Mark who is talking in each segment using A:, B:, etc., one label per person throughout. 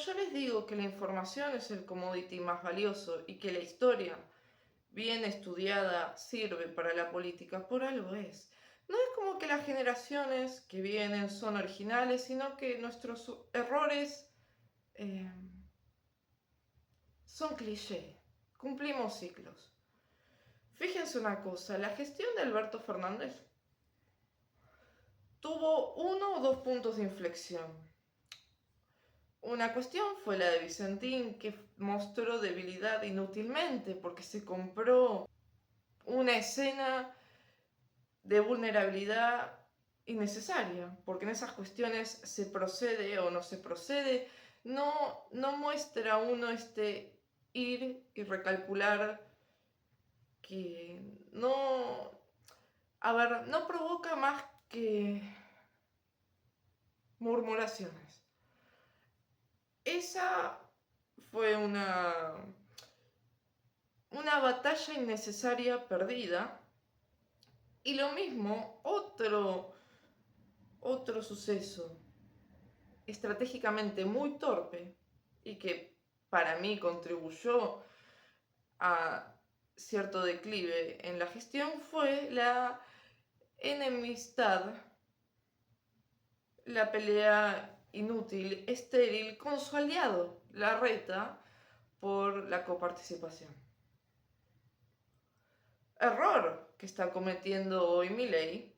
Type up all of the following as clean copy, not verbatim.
A: yo les digo que la información es el commodity más valioso y que la historia, bien estudiada, sirve para la política, por algo es. No es como que las generaciones que vienen son originales, sino que nuestros errores eh, son cliché. Cumplimos ciclos. Fíjense una cosa, la gestión de Alberto Fernández tuvo uno o dos puntos de inflexión. Una cuestión fue la de Vicentín, que mostró debilidad inútilmente porque se compró una escena de vulnerabilidad innecesaria, porque en esas cuestiones se procede o no se procede, no muestra uno este ir y recalcular que no, a ver, no provoca más que murmuraciones. Esa fue una batalla innecesaria perdida. Y lo mismo, otro suceso estratégicamente muy torpe y que para mí contribuyó a cierto declive en la gestión fue la enemistad, la pelea inútil, estéril con su aliado, Larreta, por la coparticipación. Error que está cometiendo hoy Milei,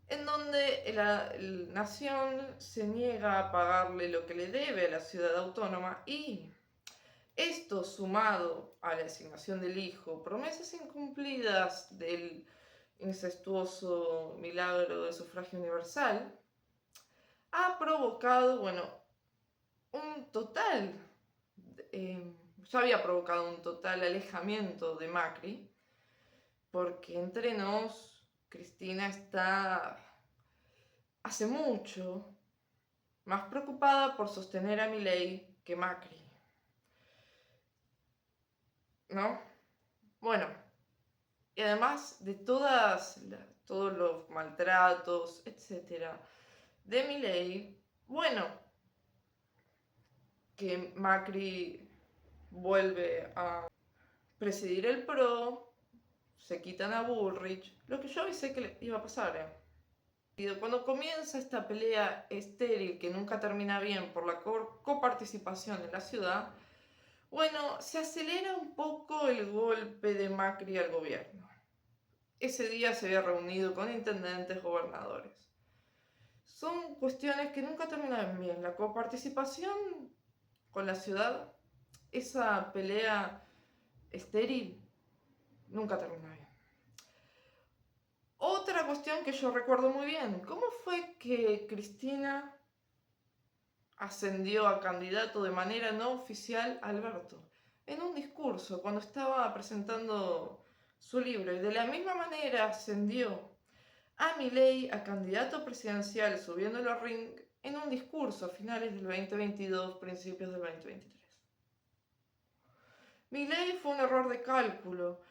A: en donde la nación se niega a pagarle lo que le debe a la ciudad autónoma y esto sumado a la asignación del hijo, promesas incumplidas del incestuoso milagro del sufragio universal, ha provocado, bueno, un total, ya había provocado un total alejamiento de Macri, porque entre nos, Cristina está hace mucho más preocupada por sostener a Milei que Macri, ¿no? Bueno, y además de todos los maltratos, etcétera, de Milei, bueno, que Macri vuelve a presidir el PRO, se quitan a Bullrich, lo que yo avisé que iba a pasar, Cuando comienza esta pelea estéril que nunca termina bien por la coparticipación en la ciudad, bueno, se acelera un poco el golpe de Macri al gobierno. Ese día se había reunido con intendentes, gobernadores. Son cuestiones que nunca terminan bien. La coparticipación con la ciudad, esa pelea estéril, nunca termina bien. Otra cuestión que yo recuerdo muy bien, ¿cómo fue que Cristina ascendió a candidato de manera no oficial a Alberto? En un discurso, cuando estaba presentando su libro, y de la misma manera ascendió a Milei a candidato presidencial subiéndolo al ring en un discurso a finales del 2022, principios del 2023. Milei fue un error de cálculo.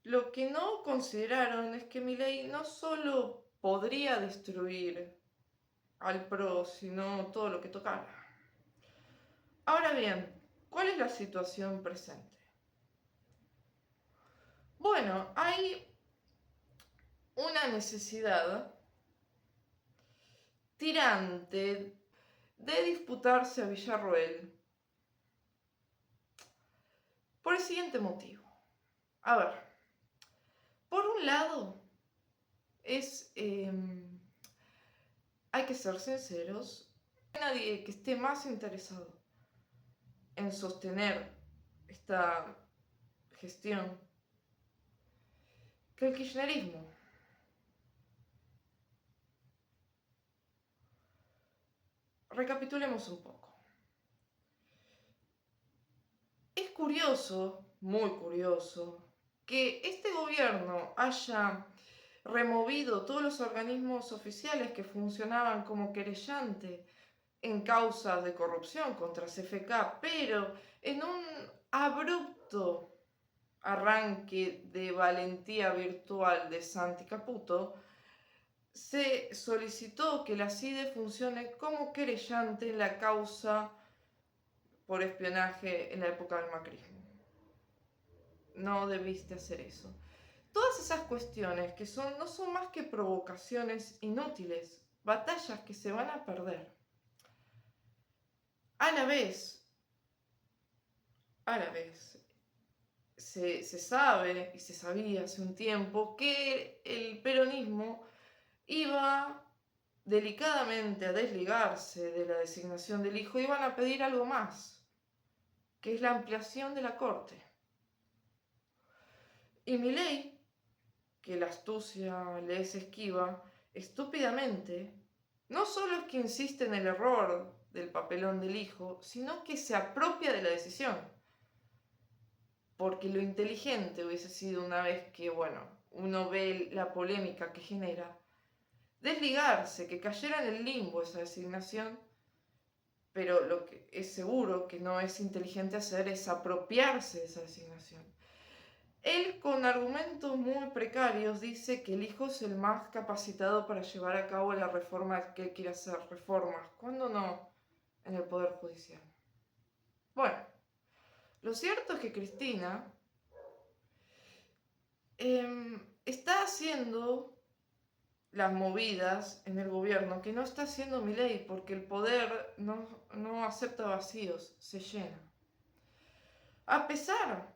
A: Lo que no consideraron es que Milei no solo podría destruir al PRO, sino todo lo que tocara. Ahora bien, ¿cuál es la situación presente? Bueno, hay una necesidad tirante de disputarse a Villarroel por el siguiente motivo. A ver, por un lado, hay que ser sinceros, no hay nadie que esté más interesado en sostener esta gestión que el kirchnerismo. Recapitulemos un poco. Es curioso, muy curioso, que este gobierno haya removido todos los organismos oficiales que funcionaban como querellante en causas de corrupción contra CFK, pero en un abrupto arranque de valentía virtual de Santi Caputo, se solicitó que la CIDE funcione como querellante en la causa por espionaje en la época del macrismo. No debiste hacer eso. Todas esas cuestiones que no son más que provocaciones inútiles, batallas que se van a perder. A la vez, se sabe y se sabía hace un tiempo que el peronismo iba delicadamente a desligarse de la designación del hijo, iban a pedir algo más, que es la ampliación de la corte. Y Milei, que la astucia le es esquiva, estúpidamente, no solo es que insiste en el error del papelón del hijo, sino que se apropia de la decisión. Porque lo inteligente hubiese sido, una vez que, uno ve la polémica que genera, desligarse, que cayera en el limbo esa designación, pero lo que es seguro que no es inteligente hacer es apropiarse de esa designación. Él, con argumentos muy precarios, dice que el hijo es el más capacitado para llevar a cabo la reforma que él quiere hacer, reformas, ¿cuándo no? En el Poder Judicial. Bueno, lo cierto es que Cristina está haciendo las movidas en el gobierno que no está haciendo Milei, porque el poder no acepta vacíos, se llena. A pesar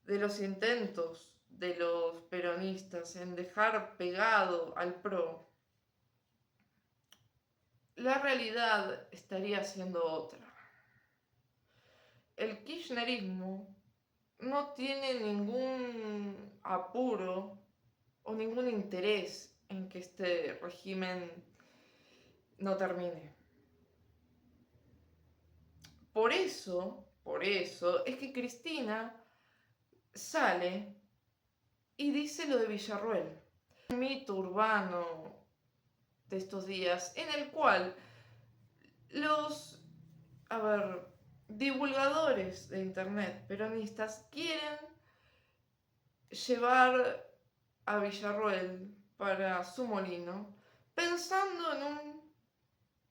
A: de los intentos de los peronistas en dejar pegado al PRO, la realidad estaría siendo otra. El kirchnerismo no tiene ningún apuro o ningún interés en que este régimen no termine. Por eso es que Cristina sale y dice lo de Villarruel. Un mito urbano de estos días en el cual los divulgadores de internet peronistas quieren llevar a Villarruel para su molino, pensando en un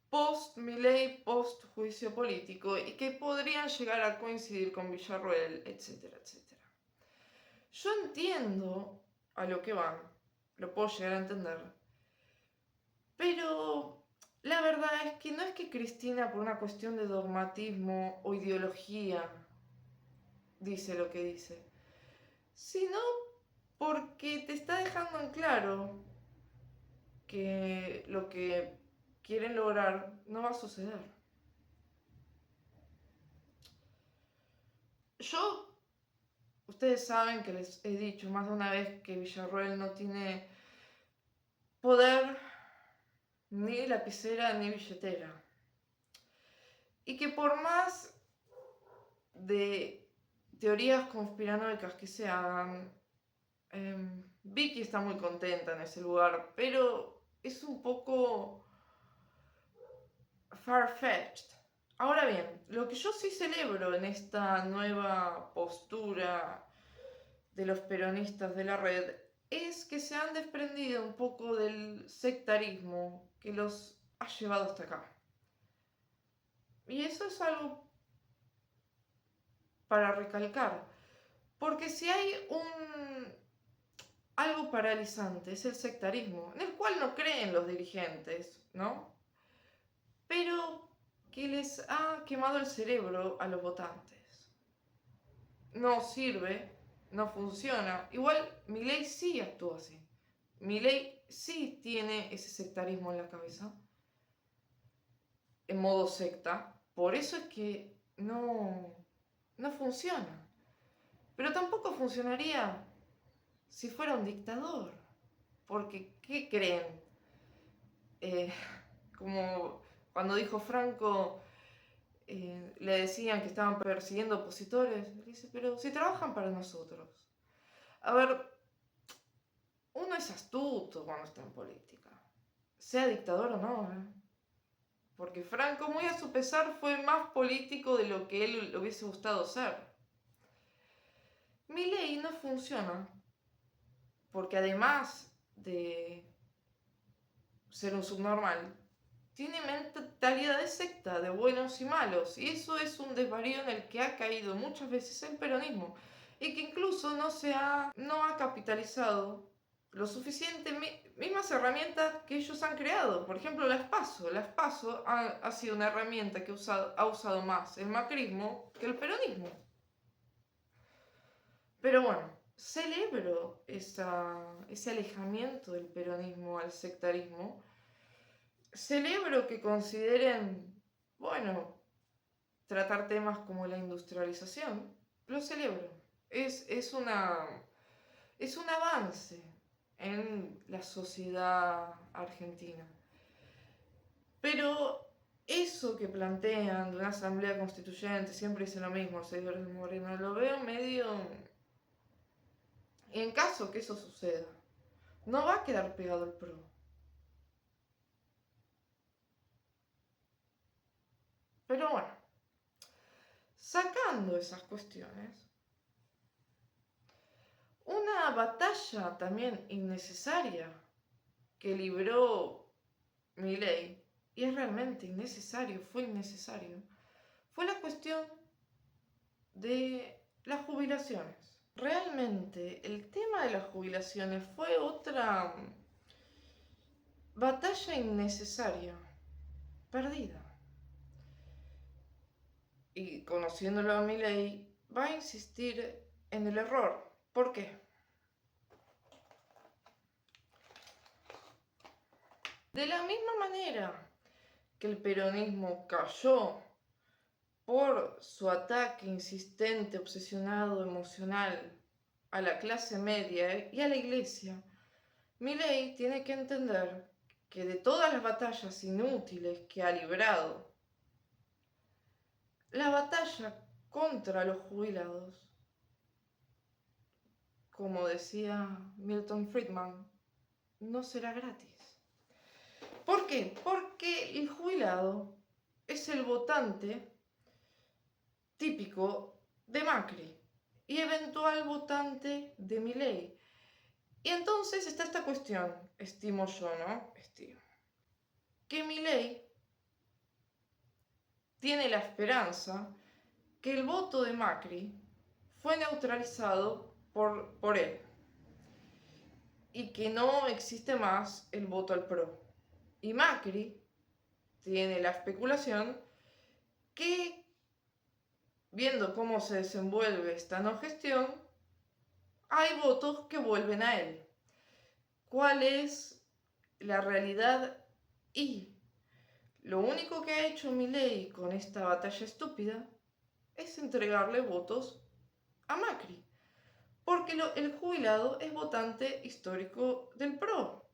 A: post-Milei, post-juicio político, y que podrían llegar a coincidir con Villarruel, etcétera, etcétera. Yo entiendo a lo que van, lo puedo llegar a entender, pero la verdad es que no es que Cristina, por una cuestión de dogmatismo o ideología, dice lo que dice, sino porque te está dejando en claro que lo que quieren lograr no va a suceder. Ustedes saben que les he dicho más de una vez que Villarruel no tiene poder, ni lapicera ni billetera. Y que por más de teorías conspiranoicas que se hagan, Vicky está muy contenta en ese lugar, pero es un poco far-fetched. Ahora bien, lo que yo sí celebro en esta nueva postura de los peronistas de la red es que se han desprendido un poco del sectarismo que los ha llevado hasta acá. Y eso es algo para recalcar, porque si hay algo paralizante, es el sectarismo, en el cual no creen los dirigentes, ¿no? Pero que les ha quemado el cerebro a los votantes. No sirve, no funciona. Igual Milei sí actúa así. Milei sí tiene ese sectarismo en la cabeza, en modo secta. Por eso es que no funciona. Pero tampoco funcionaría si fuera un dictador. Porque, ¿qué creen? Como cuando dijo Franco, le decían que estaban persiguiendo opositores. Dice, pero si trabajan para nosotros. A ver, uno es astuto cuando está en política, sea dictador o no, porque Franco, muy a su pesar, fue más político de lo que él le hubiese gustado ser. Milei no funciona, porque además de ser un subnormal, tiene mentalidad de secta, de buenos y malos, y eso es un desvarío en el que ha caído muchas veces el peronismo, y que incluso no ha capitalizado lo suficiente mismas herramientas que ellos han creado. Por ejemplo, las PASO ha sido una herramienta que ha usado más el macrismo que el peronismo. Pero bueno, celebro ese alejamiento del peronismo al sectarismo. Celebro que consideren, bueno, tratar temas como la industrialización. Lo celebro. Es un avance en la sociedad argentina. Pero eso que plantean de una asamblea constituyente, siempre dice lo mismo, señores Moreno, lo veo medio... En caso que eso suceda, no va a quedar pegado el PRO. Pero bueno, sacando esas cuestiones, una batalla también innecesaria que libró Milei, y es realmente innecesario, fue la cuestión de las jubilaciones. Realmente el tema de las jubilaciones fue otra batalla innecesaria, perdida. Y conociéndolo a Milei, va a insistir en el error. ¿Por qué? De la misma manera que el peronismo cayó por su ataque insistente, obsesionado, emocional a la clase media y a la iglesia, Milei tiene que entender que de todas las batallas inútiles que ha librado, la batalla contra los jubilados, como decía Milton Friedman, no será gratis. ¿Por qué? Porque el jubilado es el votante típico de Macri y eventual votante de Milei. Y entonces está esta cuestión, estimo yo, ¿no? Que Milei tiene la esperanza que el voto de Macri fue neutralizado por él y que no existe más el voto al PRO. Y Macri tiene la especulación que, viendo cómo se desenvuelve esta no gestión, hay votos que vuelven a él. ¿Cuál es la realidad? Y lo único que ha hecho Milei con esta batalla estúpida es entregarle votos a Macri. Porque el jubilado es votante histórico del PRO.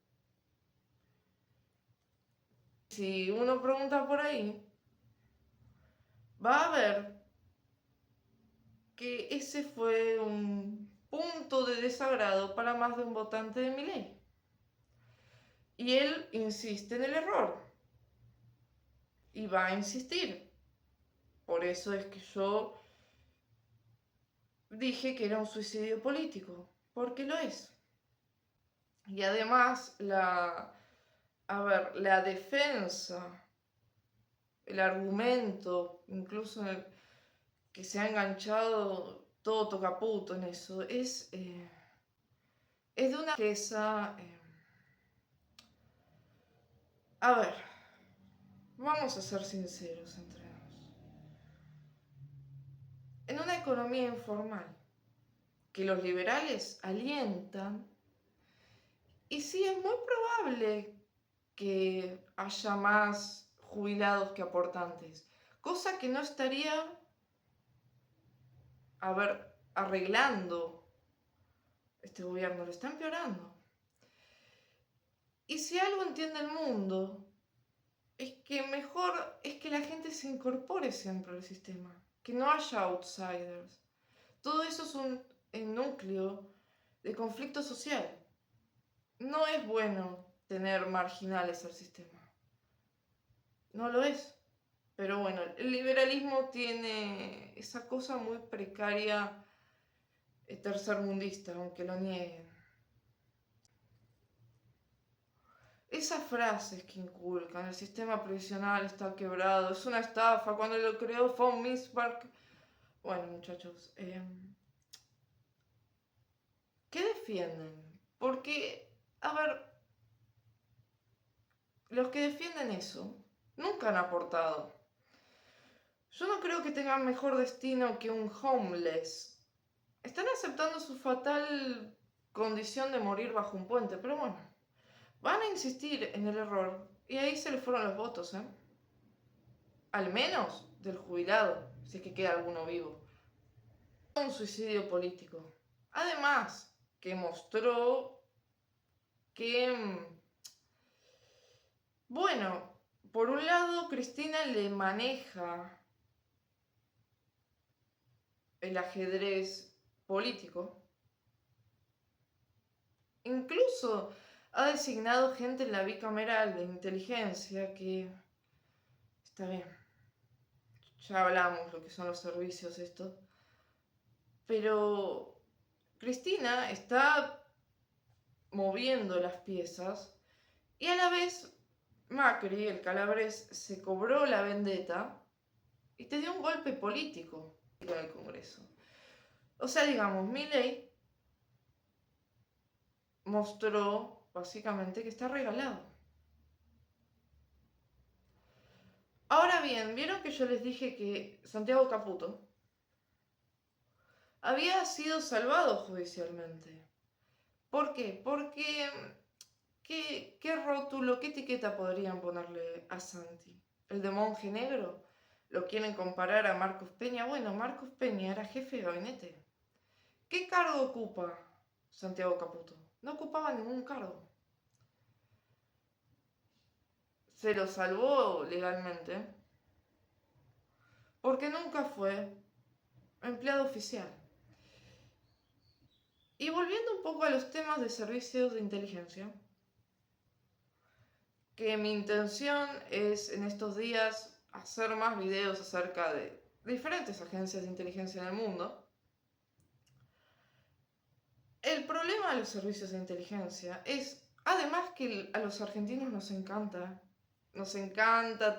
A: Si uno pregunta por ahí, va a ver que ese fue un punto de desagrado para más de un votante de Milei. Y él insiste en el error. Y va a insistir. Por eso es que yo dije que era un suicidio político. Porque lo es. Y además la defensa, el argumento, incluso que se ha enganchado todo tocaputo en eso, es de una riqueza. A ver, vamos a ser sinceros entre nos. En una economía informal que los liberales alientan, y sí es muy probable que haya más jubilados que aportantes, cosa que no estaría, arreglando este gobierno, lo está empeorando. Y si algo entiende el mundo, es que mejor es que la gente se incorpore siempre al sistema, que no haya outsiders. Todo eso es un núcleo de conflicto social. No es bueno tener marginales al sistema. No lo es. Pero bueno, el liberalismo tiene esa cosa muy precaria, tercermundista, aunque lo nieguen. Esas frases que inculcan, el sistema previsional está quebrado, es una estafa, cuando lo creó von Bismarck. Bueno, muchachos, ¿qué defienden? Porque, a ver, los que defienden eso nunca han aportado. Yo no creo que tengan mejor destino que un homeless. Están aceptando su fatal condición de morir bajo un puente, pero bueno, van a insistir en el error y ahí se les fueron los votos, ¿eh? Al menos del jubilado, si es que queda alguno vivo. Un suicidio político. Además, que mostró que, bueno, por un lado, Cristina le maneja el ajedrez político. Incluso ha designado gente en la bicameral de inteligencia que está bien. Ya hablamos lo que son los servicios estos. Pero Cristina está moviendo las piezas y a la vez Macri, el calabrés, se cobró la vendetta y te dio un golpe político en el Congreso. O sea, digamos, Milei mostró básicamente que está regalado. Ahora bien, ¿vieron que yo les dije que Santiago Caputo había sido salvado judicialmente? ¿Por qué? Porque ¿qué rótulo, qué etiqueta podrían ponerle a Santi? ¿El de monje negro? ¿Lo quieren comparar a Marcos Peña? Bueno, Marcos Peña era jefe de gabinete. ¿Qué cargo ocupa Santiago Caputo? No ocupaba ningún cargo. Se lo salvó legalmente porque nunca fue empleado oficial. Y volviendo un poco a los temas de servicios de inteligencia, que mi intención es en estos días hacer más videos acerca de diferentes agencias de inteligencia en el mundo. El problema de los servicios de inteligencia es, además que a los argentinos nos encanta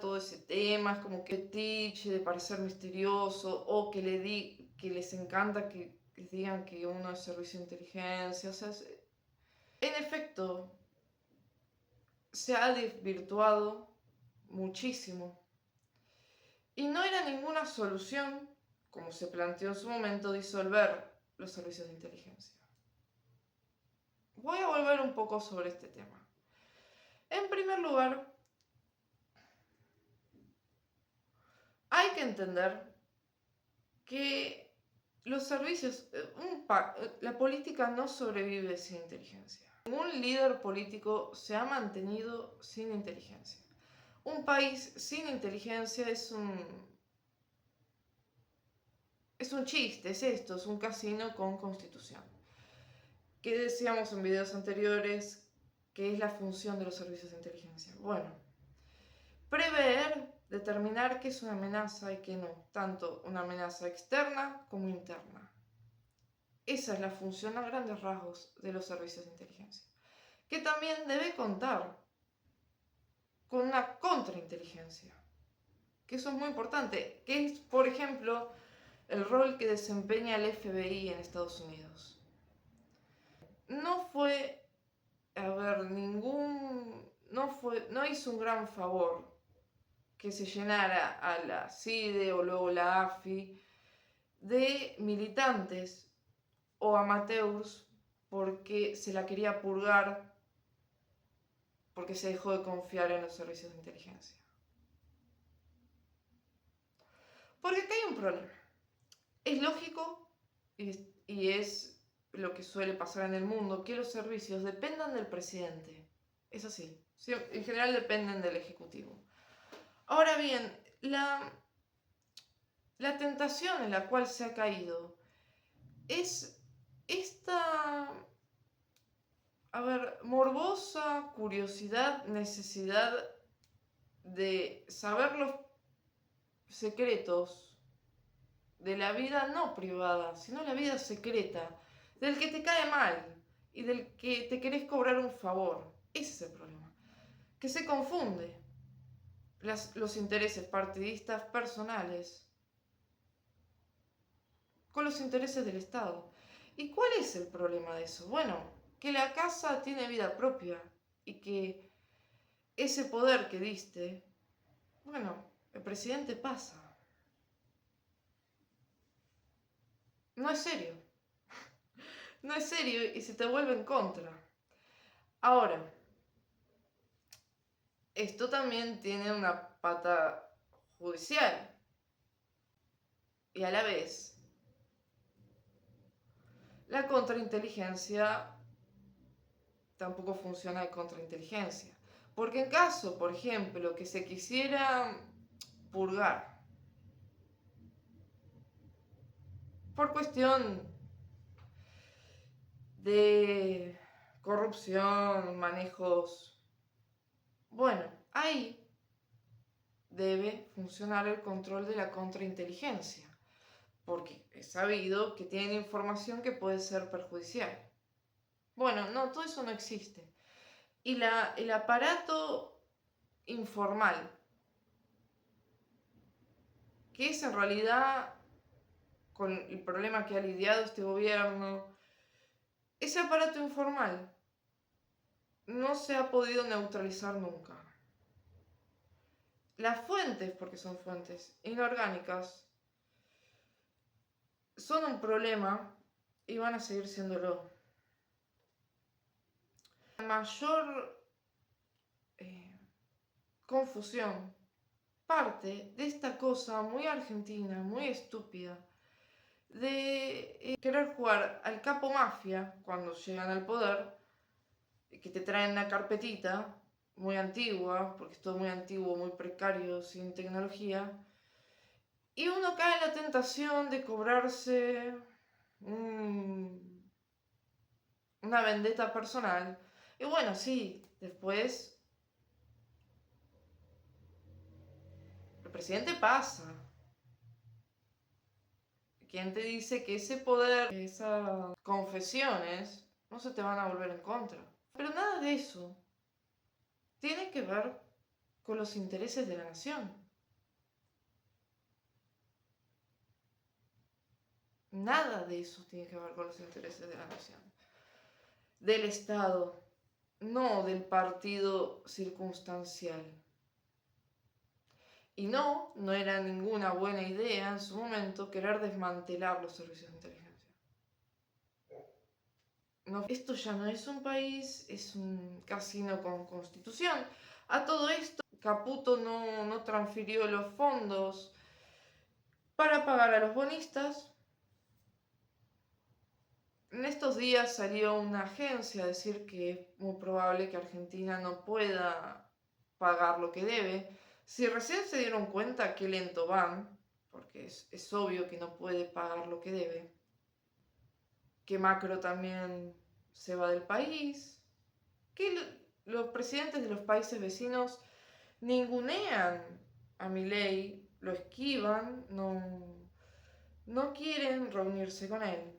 A: todo ese tema, es como que tiche de parecer misterioso, o que les encanta que les digan que uno es servicio de inteligencia, o sea, en efecto, se ha desvirtuado muchísimo. Y no era ninguna solución, como se planteó en su momento, disolver los servicios de inteligencia. Voy a volver un poco sobre este tema. En primer lugar, hay que entender que los servicios, la política no sobrevive sin inteligencia. Ningún líder político se ha mantenido sin inteligencia. Un país sin inteligencia es un chiste, es un casino con constitución. ¿Qué decíamos en videos anteriores? ¿Qué es la función de los servicios de inteligencia? Bueno, prever, determinar qué es una amenaza y qué no, tanto una amenaza externa como interna. Esa es la función a grandes rasgos de los servicios de inteligencia, que también debe contar con una contrainteligencia, que eso es muy importante, que es, por ejemplo, el rol que desempeña el FBI en Estados Unidos. No fue, no hizo un gran favor que se llenara a la CIDE o luego la AFI de militantes o amateurs porque se la quería purgar, porque se dejó de confiar en los servicios de inteligencia. Porque acá hay un problema. Es lógico y es lo que suele pasar en el mundo, que los servicios dependan del presidente. Es así. En general dependen del Ejecutivo. Ahora bien, la tentación en la cual se ha caído es esta, morbosa curiosidad, necesidad de saber los secretos de la vida no privada, sino la vida secreta, del que te cae mal y del que te querés cobrar un favor. Ese es el problema. que se confunde los intereses partidistas personales con los intereses del Estado. ¿Y cuál es el problema de eso? Bueno, que la casa tiene vida propia y que ese poder que diste, bueno, el presidente pasa. No es serio. No es serio y se te vuelve en contra. Ahora, esto también tiene una pata judicial. Y a la vez, la contrainteligencia tampoco funciona de contrainteligencia. Porque en caso, por ejemplo, que se quisiera purgar por cuestión de corrupción, manejos, bueno, ahí debe funcionar el control de la contrainteligencia, porque es sabido que tienen información que puede ser perjudicial. Bueno, no, todo eso no existe. Y el aparato informal, que es en realidad con el problema que ha lidiado este gobierno, ese aparato informal no se ha podido neutralizar nunca. Las fuentes, porque son fuentes inorgánicas, son un problema y van a seguir siéndolo. La mayor confusión parte de esta cosa muy argentina, muy estúpida, de querer jugar al capo mafia cuando llegan al poder, que te traen una carpetita muy antigua, porque es todo muy antiguo, muy precario, sin tecnología, y uno cae en la tentación de cobrarse una vendetta personal. Y bueno, sí, después el presidente pasa. ¿Quién te dice que ese poder, esas confesiones, no se te van a volver en contra? Pero nada de eso tiene que ver con los intereses de la nación. Nada de eso tiene que ver con los intereses de la nación. Del Estado, no del partido circunstancial. Y no era ninguna buena idea en su momento querer desmantelar los servicios de inteligencia. No, esto ya no es un país, es un casino con constitución. A todo esto, Caputo no transfirió los fondos para pagar a los bonistas. En estos días salió una agencia a decir que es muy probable que Argentina no pueda pagar lo que debe. Si recién se dieron cuenta qué lento van, porque es obvio que no puede pagar lo que debe, que Macro también se va del país, que los presidentes de los países vecinos ningunean a Milei, lo esquivan, no quieren reunirse con él.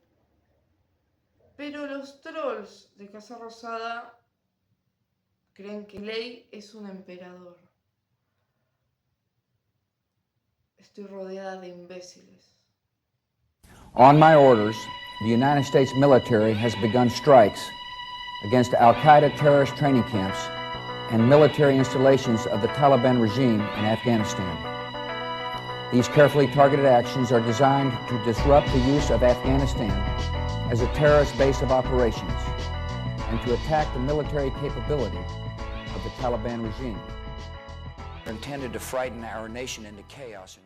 A: Pero los trolls de Casa Rosada creen que Milei es un emperador. Estoy rodeada de imbéciles.
B: On my orders, the United States military has begun strikes against Al-Qaeda terrorist training camps and military installations of the Taliban regime in Afghanistan. These carefully targeted actions are designed to disrupt the use of Afghanistan as a terrorist base of operations and to attack the military capability of the Taliban regime. They're intended to frighten our nation into chaos.